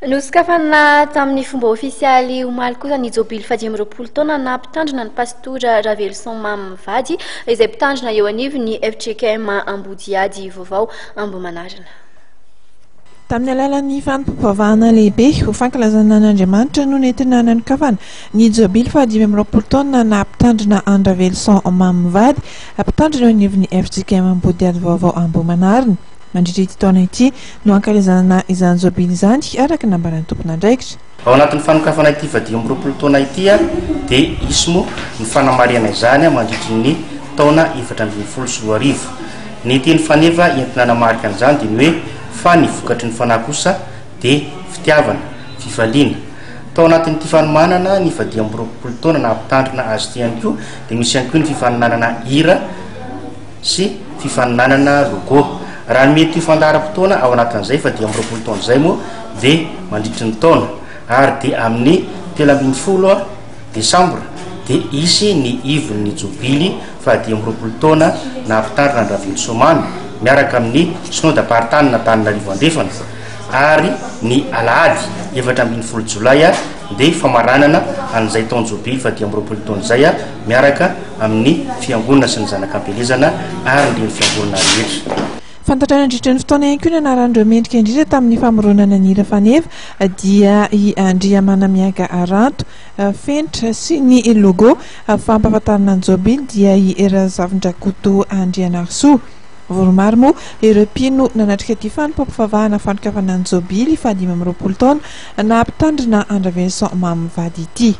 Nosokafana tamin'ny fomba ofisialy omaly kosa ny jobily fadimy roapolo taona nampitandrina ny pastora Ravelson Mamivady izay mpitandrina eo anivon'ny FJKM Ambodiady vaovao Ambohimanarina. Tamin'ny alalan'ny fampivavahana lehibe ho fankalazana n'Andriamanitra no nentina nanokafana ny jobily fadimy roapolo taona nampitandrina an Ravelson Mamivady mpitandrina eo anivon'ny FJKM Ambodiady vaovao Ambohimanarina. Mandritra ity taona ity no ankalazana izany jobily izany araka nambaran'ny tompon'andraikitra. Ao anatin'ny fanokafana ity fadimy roapolo taona ity dia isy moa ny fanamariana izany mandritra ny taona 2024. Ny teny faneva entina namarika an'izany dia ny hoe fa ny vokatry ny fanahy kosa dia fitiavana, fifaliana. Tao anatin'ity fanomanana ny fadimy roapolo taona nampitandrina azy ity ihany koa dia misy ihany koa ny fifaninanana hira sy fifaninanana logo. Raha ny mety fandaharam-potoana ao anatin'izay fadimy roapolo taona izay moa dia mandritra ny taona ary dia amin'ny 30 Desambra dia isy ny ivon'ny jobily fadimy roapolo taona nampitandrina ny Ravelson Mamy miaraka amin'ny synodam-paritany n'Antananarivo andrefana ary ny alahady 14 Jolay dia famaranana an'izay taona jobily fadimy roapolo taona izay miaraka amin'ny fiangonana sy ny zanak'ampelezana ary ny fiangonana rehetra. Fantatra nandritra ny fotoana ihany koa ny anaran'ireo mendrika indrindra tamin'ny famoronana ny hira faneva dia i Andriamanamiaga Aranto fenitra sy ny logo fampahafantarana ny jobily dia i Razavin-Drakoto Andrianarsoa. Voromaro moa ireo mpino nanatrika ity fanompoam-pivavahana fanokafana ny jobily fadimy roapolo taona nampitandrina an Ravelson Mamivady ity.